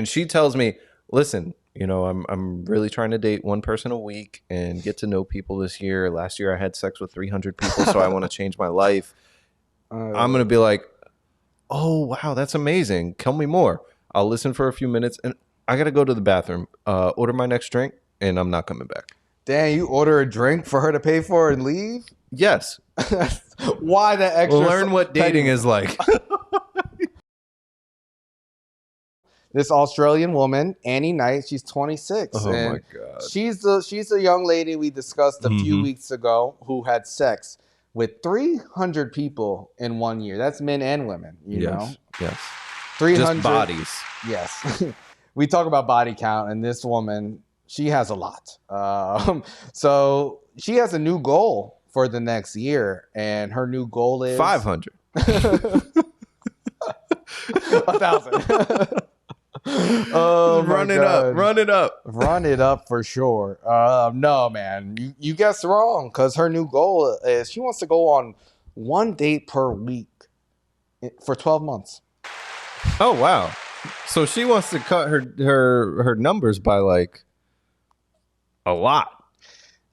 And she tells me, listen, I'm really trying to date one person a week and get to know people this year. Last year I had sex with 300 people, so I want to change my life. I'm going to be like, oh, wow, that's amazing. Tell me more. I'll listen for a few minutes, and I got to go to the bathroom, order my next drink, and I'm not coming back. Damn, you order a drink for her to pay for and leave? Yes. Why the extra? Learn what dating is like. This Australian woman, Annie Knight, she's 26. Oh, and my God. She's a young lady we discussed a few weeks ago who had sex with 300 people in 1 year. That's men and women, you know? Yes. 300 Just bodies. Yes. We talk about body count, and this woman, she has a lot. So she has a new goal for the next year, and her new goal is 500. 1,000. Oh, run it up. Run it up for sure. No, man, you guessed wrong, because her new goal is she wants to go on one date per week for 12 months. Oh, wow. So she wants to cut her numbers by like a lot.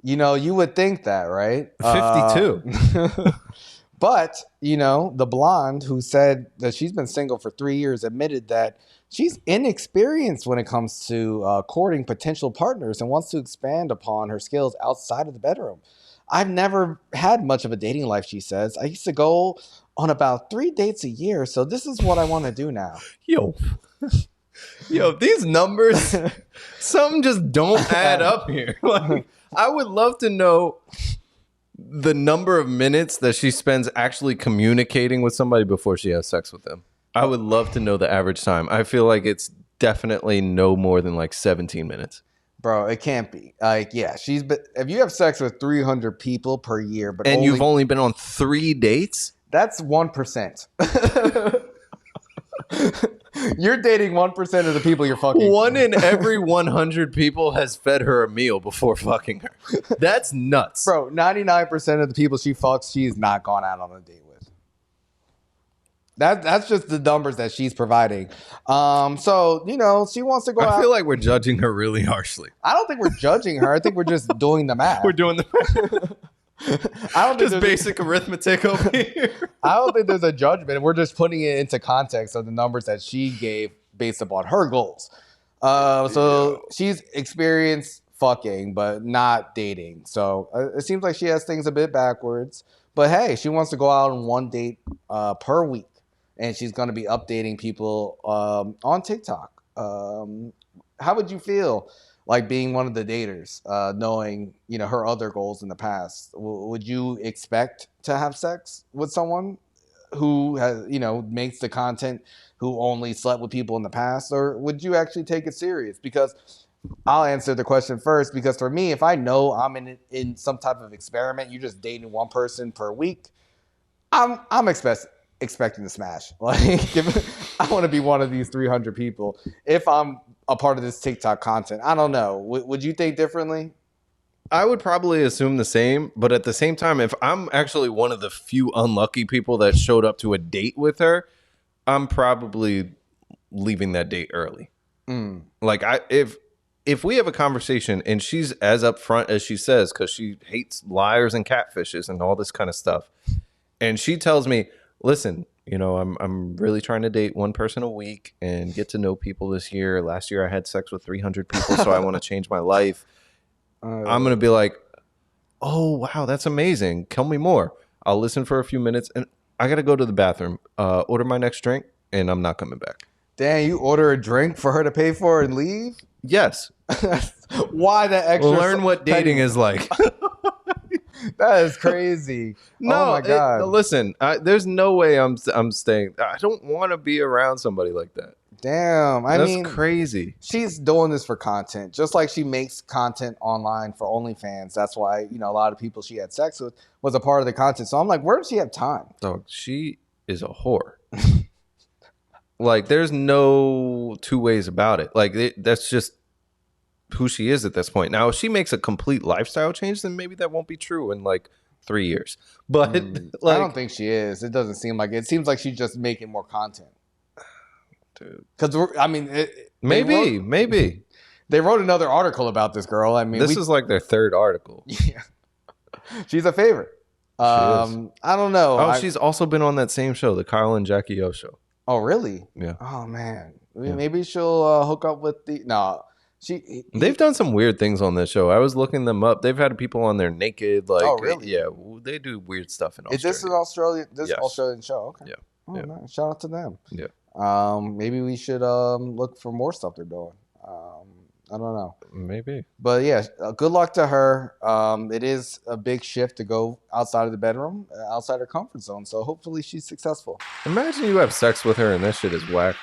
You would think that, right? 52. But, the blonde who said that she's been single for 3 years admitted that she's inexperienced when it comes to courting potential partners and wants to expand upon her skills outside of the bedroom. I've never had much of a dating life, she says. I used to go on about 3 dates a year, so this is what I want to do now. Yo, these numbers, some just don't add up here. Like, I would love to know the number of minutes that she spends actually communicating with somebody before she has sex with them. I would love to know the average time. I feel like it's definitely no more than like 17 minutes. Bro, it can't be. Like, yeah, if you have sex with 300 people per year, but you've only been on 3 dates, that's 1%. You're dating 1% of the people you're fucking. 1 in every 100 people has fed her a meal before fucking her. That's nuts. Bro, 99% of the people she fucks, she's not gone out on a date with. That's just the numbers that she's providing. So, she wants to go out. I feel like we're judging her really harshly. I don't think we're judging her. I think we're just doing the math. We're doing the math. I don't think just basic arithmetic over here. I don't think there's a judgment. We're just putting it into context of the numbers that she gave based upon her goals. So she's experienced fucking, but not dating. So it seems like she has things a bit backwards. But hey, she wants to go out on one date per week. And she's going to be updating people on TikTok. How would you feel like being one of the daters, knowing, her other goals in the past? Would you expect to have sex with someone who has, makes the content, who only slept with people in the past? Or would you actually take it serious? Because I'll answer the question first, because for me, if I know I'm in some type of experiment, you're just dating one person per week, I'm expecting to smash. Like, I want to be one of these 300 people. If I'm a part of this TikTok content, I don't know. Would you think differently? I would probably assume the same, but at the same time, if I'm actually one of the few unlucky people that showed up to a date with her, I'm probably leaving that date early. Like, if we have a conversation and she's as upfront as she says, because she hates liars and catfishes and all this kind of stuff, and she tells me, listen, I'm really trying to date one person a week and get to know people this year. Last year I had sex with 300 people, so I want to change my life. I'm going to be like, oh, wow, that's amazing. Tell me more. I'll listen for a few minutes, and I got to go to the bathroom, order my next drink, and I'm not coming back. Damn, you order a drink for her to pay for and leave? Yes. Why the extra? Learn what dating is like. That is crazy. No, oh my God. Listen, there's no way I'm staying. I don't want to be around somebody like that. Damn. That's crazy. She's doing this for content, just like she makes content online for OnlyFans. That's why, a lot of people she had sex with was a part of the content. So I'm like, where does she have time? Dog, she is a whore. Like, there's no two ways about it. Like, that's just who she is at this point. Now, if she makes a complete lifestyle change, then maybe that won't be true in like 3 years. But I don't think she is. It doesn't seem like it. It seems like she's just making more content. Dude. Because Maybe. They wrote another article about this girl. I mean, This is like their third article. yeah, she's a favorite. She is. I don't know. Oh, she's also been on that same show, the Kyle and Jackie O show. Oh, really? Yeah. Oh man, Yeah. maybe she'll hook up with the. No, They've done some weird things on this show. I was looking them up. They've had people on there naked. Like, oh, really? Yeah, they do weird stuff in Australia. Is this an Australian? This Yes. Australian show? Okay. Yeah. Oh, Yeah. nice. Shout out to them. Yeah. Maybe we should look for more stuff they're doing. I don't know. Maybe. But yeah, good luck to her. It is a big shift to go outside of the bedroom, outside her comfort zone. So hopefully she's successful. Imagine you have sex with her and that shit is whack.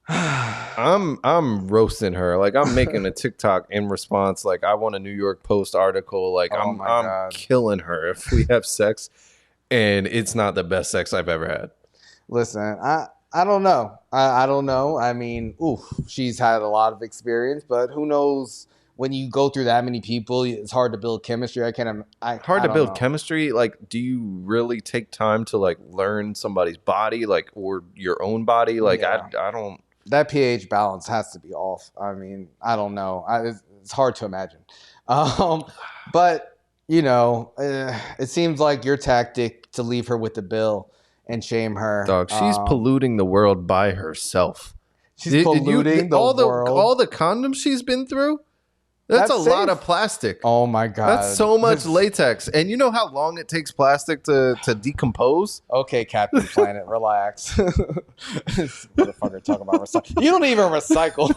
I'm roasting her. Like, I'm making a TikTok in response. Like, I want a New York Post article. Like, Oh I'm my God. killing her if we have sex and it's not the best sex I've ever had. Listen, I don't know. I don't know. I mean, she's had a lot of experience, but who knows? When you go through that many people, it's hard to build chemistry. Hard to I don't build know. chemistry. Like, do you really take time to like learn somebody's body, like, or your own body? Like, Yeah. I don't. That pH balance has to be off. I mean, I don't know. It's hard to imagine. But you know, it seems like your tactic to leave her with the bill and shame her. Dog, she's polluting the world by herself. She's polluting the world. All the condoms she's been through. That's a lot safe. of plastic. Oh my God. That's so much latex. And you know how long it takes plastic to decompose? Okay, Captain Planet, relax. This motherfucker talking about recycle. You don't even recycle.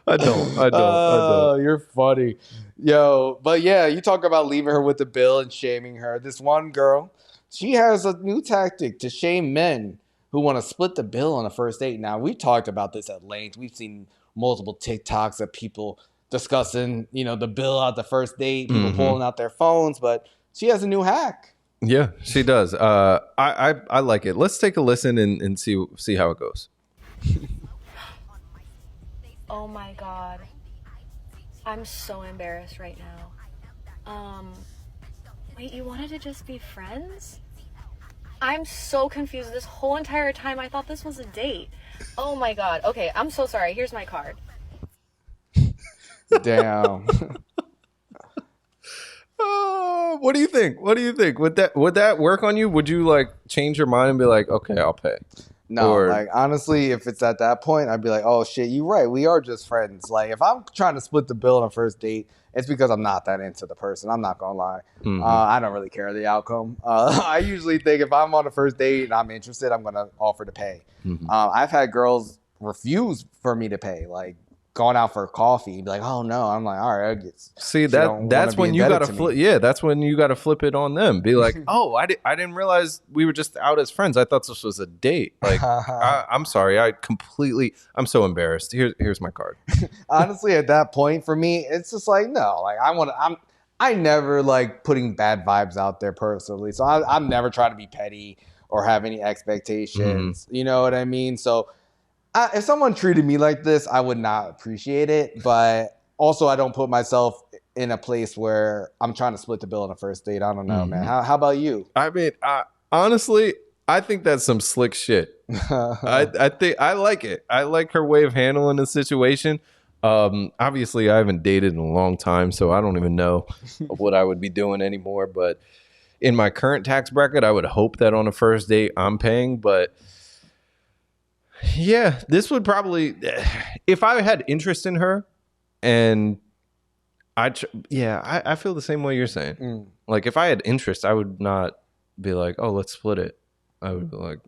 I don't. You're funny. Yo, but yeah, you talk about leaving her with the bill and shaming her. This one girl, she has a new tactic to shame men who want to split the bill on a first date. Now, we talked about this at length. We've seen multiple TikToks of people discussing, the bill at the first date, people pulling out their phones, but she has a new hack. Yeah, she does. I like it. Let's take a listen and see how it goes. Oh my God. I'm so embarrassed right now. Wait, you wanted to just be friends? I'm so confused. This whole entire time I thought this was a date. Oh my God. Okay, I'm so sorry. Here's my card. Damn. What do you think? Would that work on you? Would you like change your mind and be like, okay, I'll pay? No, like honestly, if it's at that point, I'd be like, oh shit, you're right. We are just friends. Like if I'm trying to split the bill on a first date, it's because I'm not that into the person. I'm not gonna lie. I don't really care the outcome. I usually think if I'm on a first date and I'm interested, I'm gonna offer to pay. I've had girls refuse for me to pay, like going out for coffee, be like, oh no. I'm like, all right, see that's when you gotta flip. Yeah, that's when you gotta flip it on them. Be like, oh, I didn't realize we were just out as friends. I thought this was a date. Like, I'm sorry, I'm so embarrassed. Here's my card. Honestly, at that point for me, it's just like, no, like I never like putting bad vibes out there personally. So I'm never trying to be petty or have any expectations. You know what I mean? So if someone treated me like this, I would not appreciate it. But also, I don't put myself in a place where I'm trying to split the bill on a first date. I don't know, man. How about you? I mean, honestly, I think that's some slick shit. I think I like it. I like her way of handling the situation. Obviously, I haven't dated in a long time, so I don't even know what I would be doing anymore. But in my current tax bracket, I would hope that on a first date I'm paying. But yeah, this would probably, if I had interest in her, and I feel the same way you're saying. Like if I had interest, I would not be like, oh, let's split it. I would be like,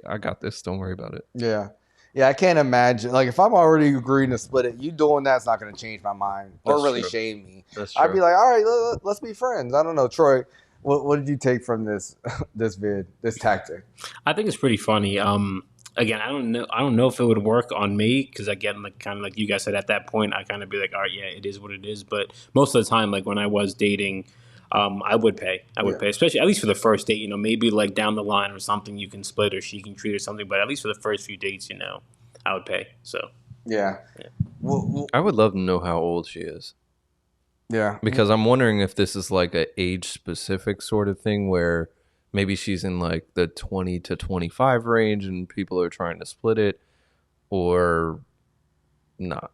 I got this. Don't worry about it. Yeah. Yeah, I can't imagine. Like, if I'm already agreeing to split it, you doing that's not going to change my mind or That's really true. shame me. That's true. I'd be like, all right, let's be friends. I don't know, Troy. What did you take from this this tactic? I think it's pretty funny. Again, I don't know if it would work on me because again, like kind of like you guys said, at that point, I kind of be like, all right, yeah, it is what it is. But most of the time, like when I was dating, I would pay. I would pay, especially at least for the first date. Maybe like down the line or something, you can split or she can treat or something. But at least for the first few dates, I would pay. So Yeah. Well, I would love to know how old she is. yeah. Because I'm wondering if this is like a age specific sort of thing where maybe she's in like the 20 to 25 range and people are trying to split it, or not.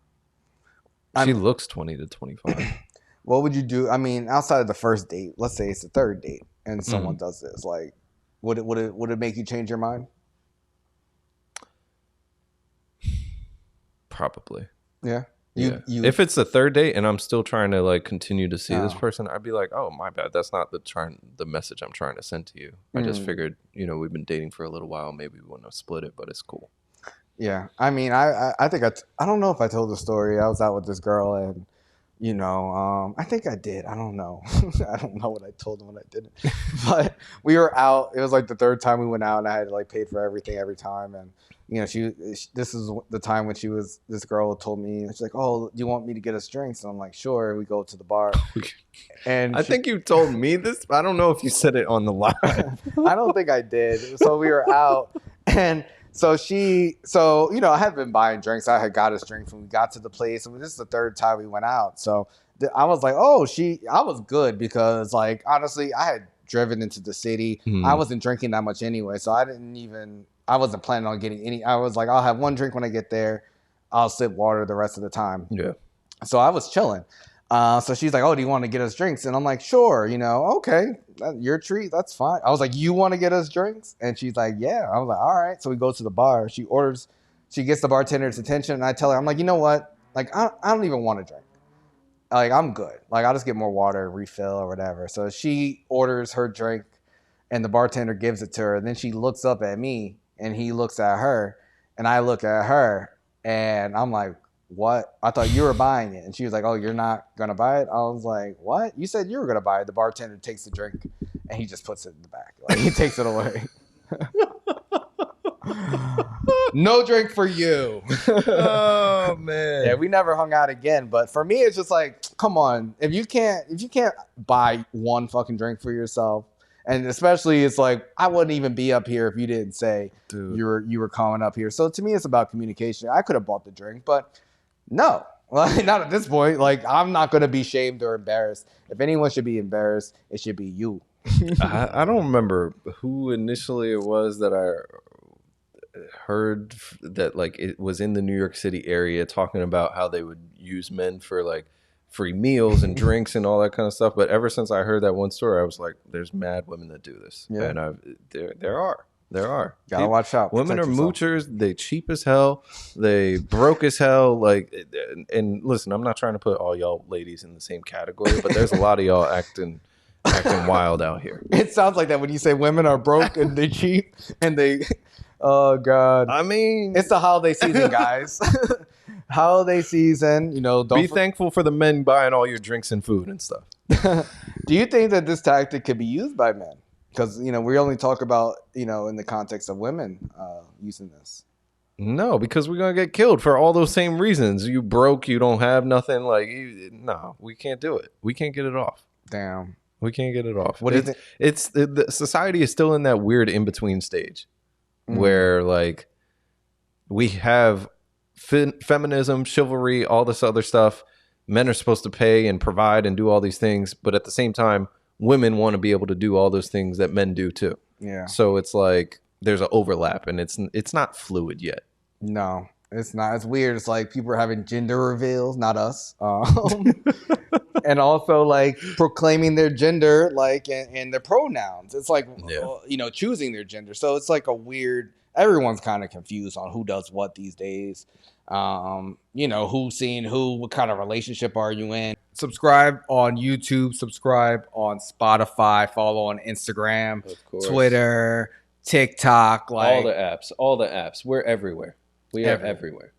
She looks 20 to 25. What would you do? I mean, outside of the first date, let's say it's the third date and someone does this, like, would it make you change your mind? Probably. Yeah. Yeah. If it's the third date and I'm still trying to like continue to see this person, I'd be like, oh, my bad. That's not the message I'm trying to send to you. I just figured, we've been dating for a little while. Maybe we want to split it, but it's cool. Yeah. I mean, I think I don't know if I told the story. I was out with this girl and, I think I did. I don't know. I don't know what I told him when I didn't. But we were out. It was like the third time we went out and I had to like pay for everything every time. And, this is the time when this girl told me, she's like, oh, do you want me to get us drinks? And I'm like, sure. We go to the bar. And I think you told me this. I don't know if you said it on the live. I don't think I did. So we were out and I had been buying drinks. I had got us drinks when we got to the place. And this is the third time we went out. So I was like, I was good because like, honestly, I had driven into the city. I wasn't drinking that much anyway. So I wasn't planning on getting any. I was like, I'll have one drink when I get there. I'll sip water the rest of the time. Yeah. So I was chilling. So she's like, oh, do you want to get us drinks? And I'm like, sure, okay, your treat, that's fine. I was like, you want to get us drinks? And she's like, yeah. I was like, all right. So we go to the bar. She gets the bartender's attention. And I tell her, I'm like, you know what? Like, I don't even want to drink. Like, I'm good. Like, I'll just get more water, refill or whatever. So she orders her drink and the bartender gives it to her. And then she looks up at me and he looks at her and I look at her and I'm like, what? I thought you were buying it. And she was like, oh, you're not going to buy it? I was like, what? You said you were going to buy it. The bartender takes the drink and he just puts it in the back. Like, he takes it away. No drink for you. Oh, man. Yeah, we never hung out again. But for me, it's just like, come on. If you can't buy one fucking drink for yourself, and especially it's like, I wouldn't even be up here if you didn't say you were calling up here. So to me, it's about communication. I could have bought the drink, but no, like, not at this point. Like, I'm not going to be shamed or embarrassed. If anyone should be embarrassed, it should be you. I don't remember who initially it was that I heard that like it was in the New York City area talking about how they would use men for like free meals and drinks and all that kind of stuff. But ever since I heard that one story, I was like, there's mad women that do this. Yeah. And there are. Gotta watch out. Women are moochers. They cheap as hell. They broke as hell. Like, and listen, I'm not trying to put all y'all ladies in the same category, but there's a lot of y'all acting wild out here. It sounds like that when you say women are broke and they cheap and they, oh God. I mean, it's the holiday season, guys. Holiday season, be thankful for the men buying all your drinks and food and stuff. Do you think that this tactic could be used by men? Because, we only talk about, in the context of women using this. No, because we're going to get killed for all those same reasons. You broke, you don't have nothing. Like, no, we can't do it. We can't get it off. Damn. We can't get it off. What do you think? It's the society is still in that weird in-between stage where, like, we have feminism, chivalry, all this other stuff. Men are supposed to pay and provide and do all these things, but at the same time, women want to be able to do all those things that men do too. Yeah. So it's like there's an overlap, and it's not fluid yet. No, it's not. It's weird. It's like people are having gender reveals, not us, and also like proclaiming their gender, like and their pronouns. It's like choosing their gender. So it's like a weird. Everyone's kind of confused on who does what these days. Who's seeing who, what kind of relationship are you in? Subscribe on YouTube, subscribe on Spotify, follow on Instagram, Twitter, TikTok, all the apps. We're everywhere. We are everywhere.